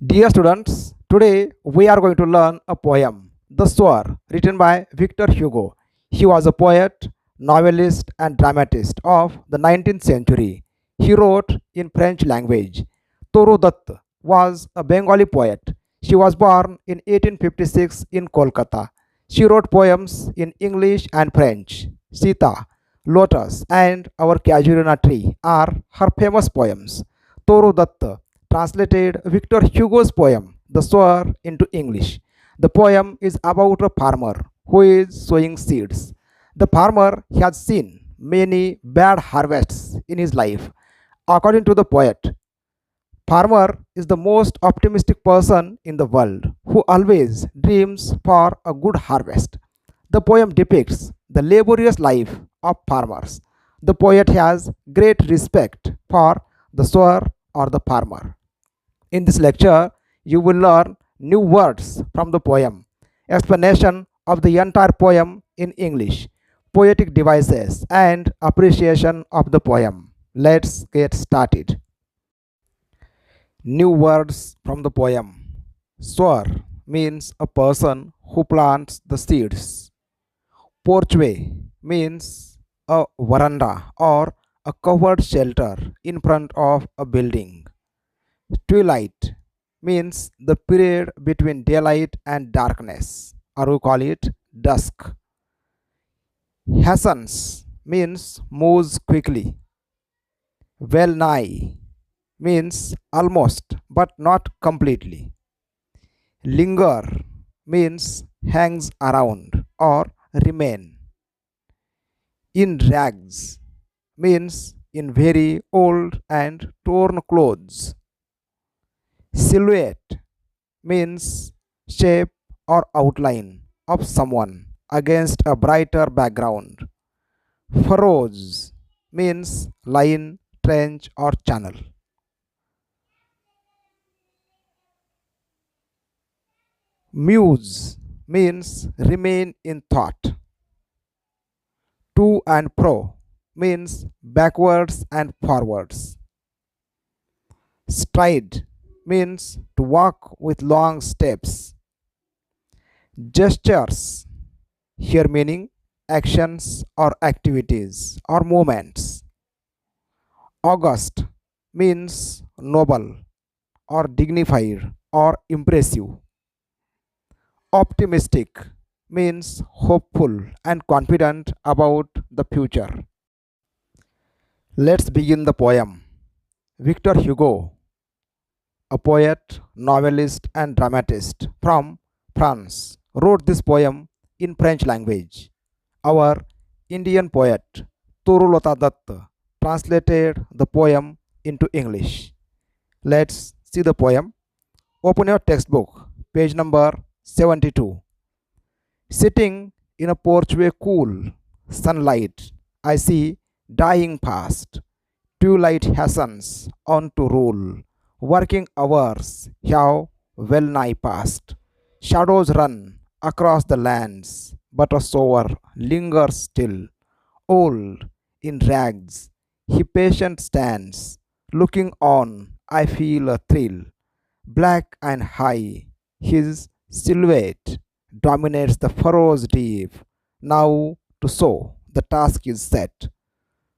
Dear students, today we are going to learn a poem, The Sower, written by Victor Hugo. He was a poet, novelist, and dramatist of the 19th century. He wrote in French language. Toru Dutt was a Bengali poet. She was born in 1856 in Kolkata. She wrote poems in English and French. Sita, Lotus, and Our Casuarina Tree are her famous poems. Toru Dutt translated Victor Hugo's poem, The Sower, into English. The poem is about a farmer who is sowing seeds. The farmer has seen many bad harvests in his life. According to the poet, farmer is the most optimistic person in the world who always dreams for a good harvest. The poem depicts the laborious life of farmers. The poet has great respect for the sower or the farmer. In this lecture, you will learn new words from the poem, explanation of the entire poem in English, poetic devices, and appreciation of the poem. Let's get started. New words from the poem. Sower means a person who plants the seeds. Porchway means a veranda or a covered shelter in front of a building. Twilight means the period between daylight and darkness, or we call it dusk. Hastens means moves quickly. Well nigh means almost but not completely. Linger means hangs around or remain. In rags means in very old and torn clothes. Silhouette means shape or outline of someone against a brighter background. Furrows means line, trench, or channel. Muse means remain in thought. To and fro means backwards and forwards. Stride means to walk with long steps. Gestures, here meaning actions or activities or movements. August means noble or dignified or impressive. Optimistic means hopeful and confident about the future. Let's begin the poem. Victor Hugo, a poet, novelist, and dramatist from France, wrote this poem in French language. Our Indian poet Torulota Dutt translated the poem into English. Let's see the poem. Open your textbook, page number 72. Sitting in a porchway cool, sunlight, I see dying past. Twilight hastens on to rule. Working hours have well nigh passed. Shadows run across the lands, but a sower lingers still. Old, in rags, he patient stands. Looking on, I feel a thrill. Black and high, his silhouette dominates the furrows deep. Now to sow, the task is set.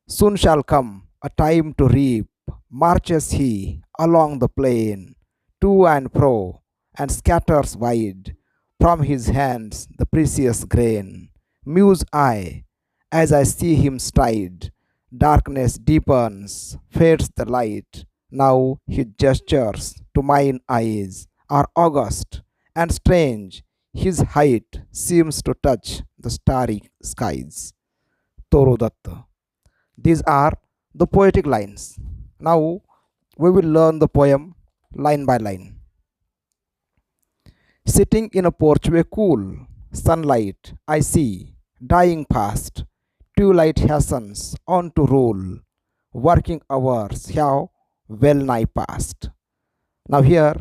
Soon shall come a time to reap. Marches he along the plain, to and fro, and scatters wide from his hands the precious grain. Muse I, as I see him stride. Darkness deepens, fades the light. Now his gestures to mine eyes are august and strange. His height seems to touch the starry skies. Toru Datta. These are the poetic lines. Now we will learn the poem line by line. Sitting in a porchway cool, sunlight I see, dying past. Twilight hastens on to rule. Working hours have well nigh passed. Now here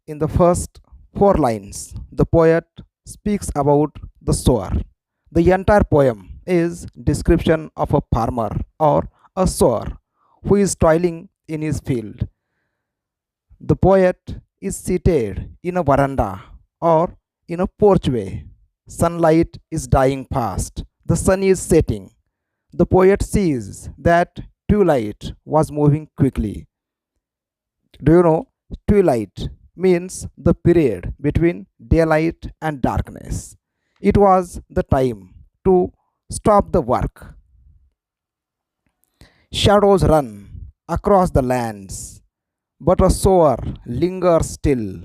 in the first four lines, the poet speaks about the sower. The entire poem is description of a farmer or a sower who is toiling in his field. The poet is seated in a veranda or in a porchway. Sunlight is dying fast. The sun is setting. The poet sees that twilight was moving quickly. Do you know? Twilight means the period between daylight and darkness. It was the time to stop the work. Shadows run across the lands, but a sower lingers still.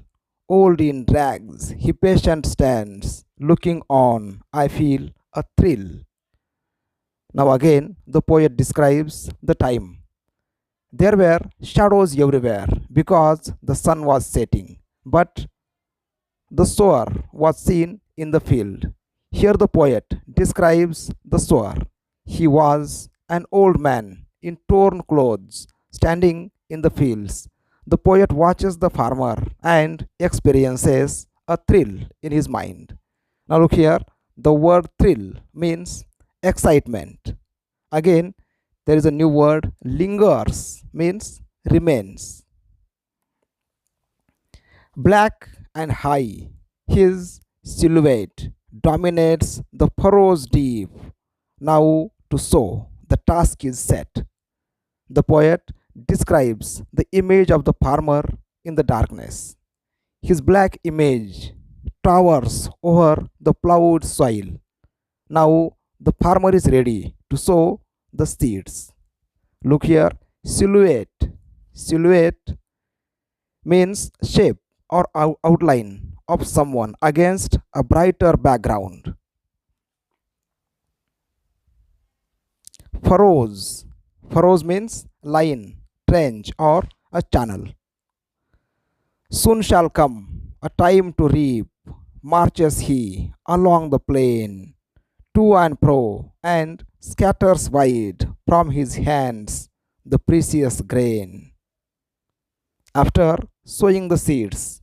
Old in rags, he patient stands, looking on. I feel a thrill. Now again, the poet describes the time. There were shadows everywhere because the sun was setting, but the sower was seen in the field. Here the poet describes the sower. He was an old man in torn clothes, standing in the fields. The poet watches the farmer and experiences a thrill in his mind. Now look here, the word thrill means excitement. Again, there is a new word, lingers means remains. Black and high, his silhouette dominates the furrows deep. Now to sow, the task is set. The poet describes the image of the farmer in the darkness. His black image towers over the plowed soil. Now the farmer is ready to sow the seeds. Look here, silhouette. Silhouette means shape or outline of someone against a brighter background. Furrows. Furrows means line, trench, or a channel. Soon shall come a time to reap. Marches he along the plain, to and fro, and scatters wide from his hands the precious grain. After sowing the seeds,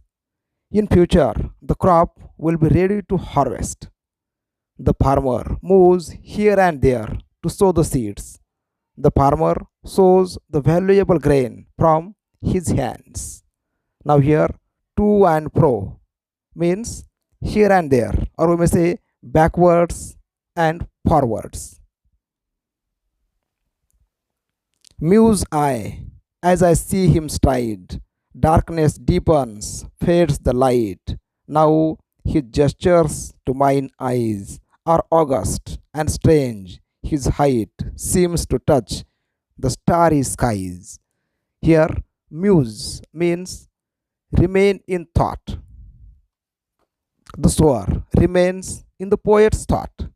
in future the crop will be ready to harvest. The farmer moves here and there to sow the seeds. The farmer sows the valuable grain from his hands. Now here, to and fro means here and there, or we may say backwards and forwards. Muse I as I see him stride. Darkness deepens, fades the light. Now his gestures to mine eyes are august and strange. His height seems to touch the starry skies. Here, muse means remain in thought. The sower remains in the poet's thought.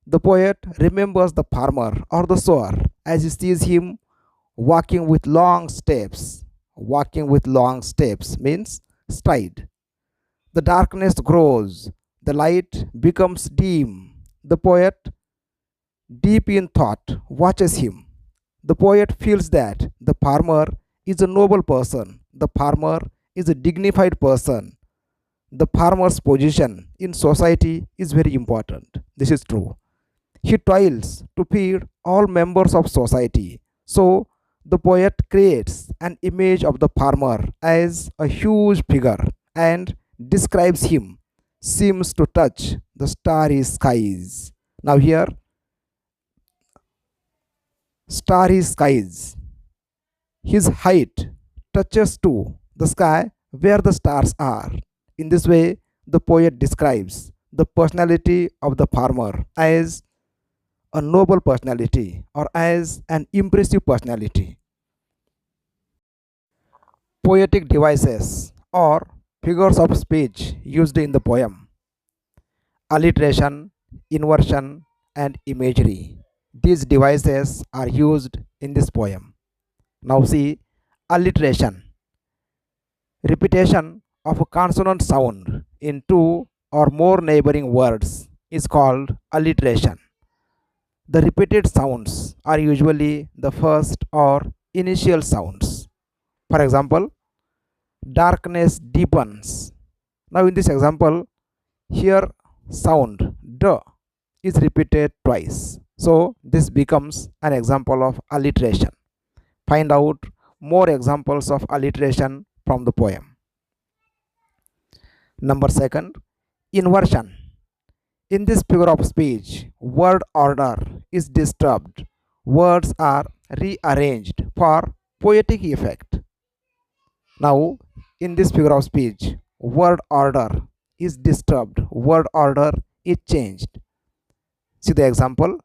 The poet remembers the farmer or the sower as he sees him walking with long steps. Walking with long steps means stride. The darkness grows, the light becomes dim. The poet, deep in thought, watches him. The poet feels that the farmer is a noble person, the farmer is a dignified person. The farmer's position in society is very important. This is true. He toils to feed all members of society. So, the poet creates an image of the farmer as a huge figure and describes him, seems to touch the starry skies. Now, here, starry skies. His height touches to the sky where the stars are. In this way, the poet describes the personality of the farmer as a noble personality or as an impressive personality. Poetic devices or figures of speech used in the poem: alliteration, inversion, and imagery. These devices are used in this poem. Now see alliteration. Repetition of a consonant sound in two or more neighboring words is called alliteration. The repeated sounds are usually the first or initial sounds. For example, darkness deepens. Now in this example, here sound D is repeated twice. So this becomes an example of alliteration. Find out more examples of alliteration from the poem. Number second, inversion. In this figure of speech, word order is disturbed. Words are rearranged for poetic effect. Now, in this figure of speech, word order is disturbed. Word order is changed. See the example.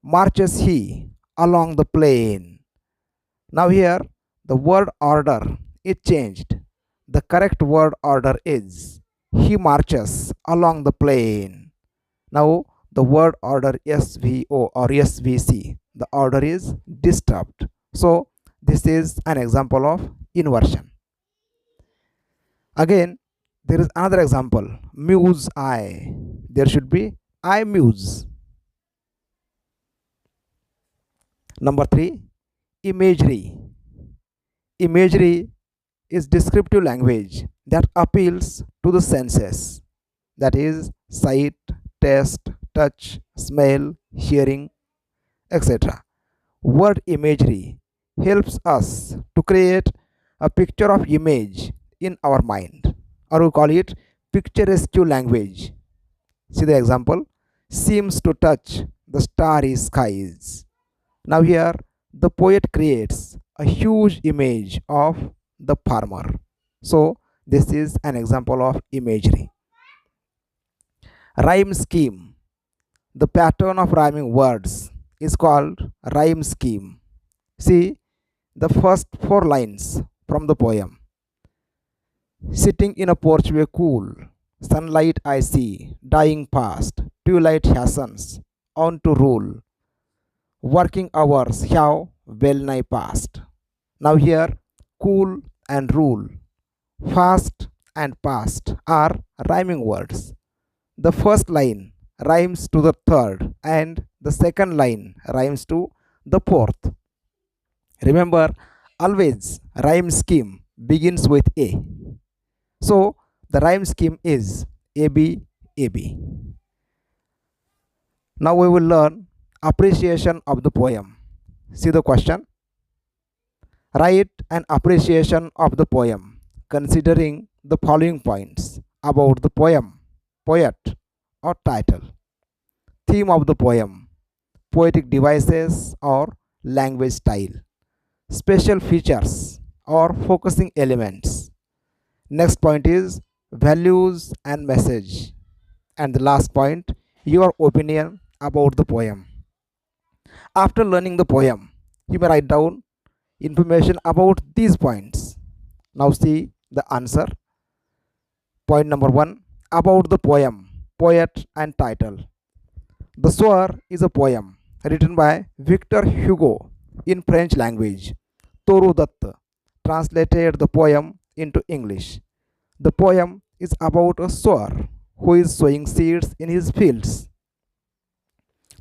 Marches he along the plain. Now here the word order is changed. The correct word order is he marches along the plain. Now the word order SVO or SVC, the order is disturbed. So this is an example of inversion. Again, there is another example. Muse I. There should be I muse. Number 3, imagery. Imagery is descriptive language that appeals to the senses, that is sight, taste, touch, smell, hearing, etc. Word imagery helps us to create a picture of image in our mind, or we call it picturesque language. See the example, seems to touch the starry skies. Now here the poet creates a huge image of the farmer. So this is an example of imagery. Rhyme scheme. The pattern of rhyming words is called rhyme scheme. See the first four lines from the poem. Sitting in a porchway cool, sunlight I see, dying past, twilight hastens on to rule, working hours have well nigh passed. Now here, cool and rule, fast and past are rhyming words. The first line rhymes to the third and the second line rhymes to the fourth. Remember, always rhyme scheme begins with A. So the rhyme scheme is AB AB. Now we will learn appreciation of the poem. See the question. Write an appreciation of the poem considering the following points about the poem, poet, or title. Theme of the poem, poetic devices or language style. Special features or focusing elements. Next point is values and message. And the last point, your opinion about the poem. After learning the poem, you may write down information about these points. Now see the answer. Point number 1, about the poem, poet and title. The Sower is a poem written by Victor Hugo in French language. Toru Dutt translated the poem into English. The poem is about a sower who is sowing seeds in his fields.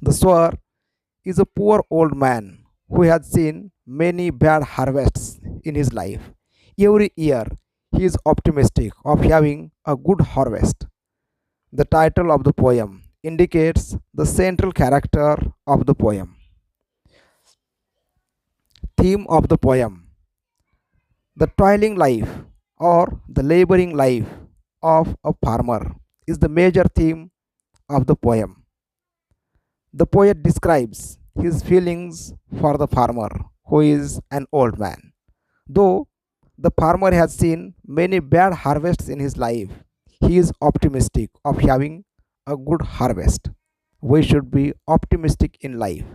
The sower is a poor old man who has seen many bad harvests in his life. Every year he is optimistic of having a good harvest. The title of the poem indicates the central character of the poem. Theme of the poem, the toiling life or the laboring life of a farmer is the major theme of the poem. The poet describes his feelings for the farmer, who is an old man. Though the farmer has seen many bad harvests in his life, he is optimistic of having a good harvest. We should be optimistic in life.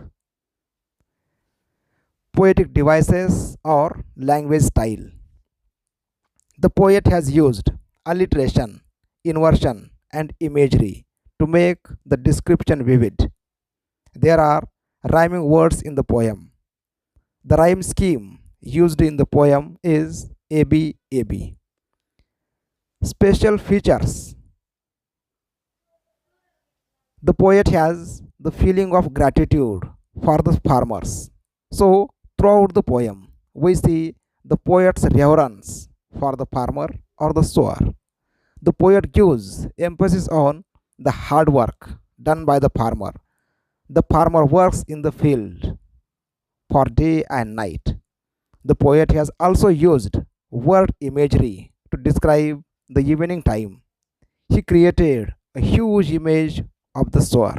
Poetic devices or language style. The poet has used alliteration, inversion, and imagery to make the description vivid. There are rhyming words in the poem. The rhyme scheme used in the poem is ABAB. Special features. The poet has the feeling of gratitude for the farmers. So, throughout the poem, we see the poet's reverence for the farmer or the sower. The poet gives emphasis on the hard work done by the farmer. The farmer works in the field for day and night. The poet has also used word imagery to describe the evening time. He created a huge image of the sower.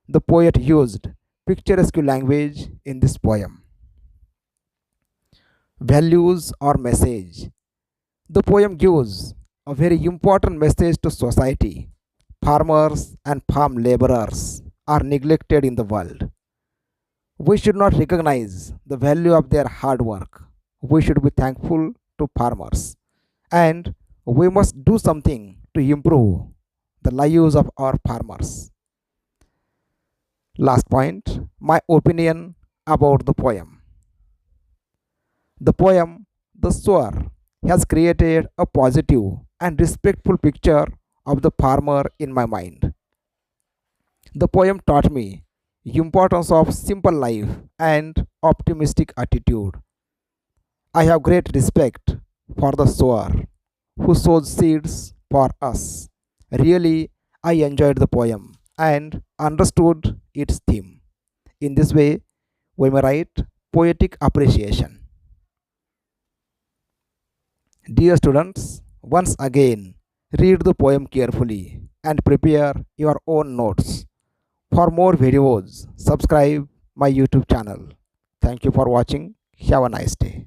The poet used picturesque language in this poem. Values or message. The poem gives a very important message to society. Farmers and farm laborers are neglected in the world. We should not recognize the value of their hard work. We should be thankful to farmers. And we must do something to improve the lives of our farmers. Last point, my opinion about the poem. The poem, The Sower, has created a positive and respectful picture of the farmer in my mind. The poem taught me importance of simple life and optimistic attitude. I have great respect for the sower who sows seeds for us. Really, I enjoyed the poem and understood its theme. In this way, we may write poetic appreciation. Dear students, once again, read the poem carefully and prepare your own notes. For more videos, subscribe my YouTube channel. Thank you for watching. Have a nice day.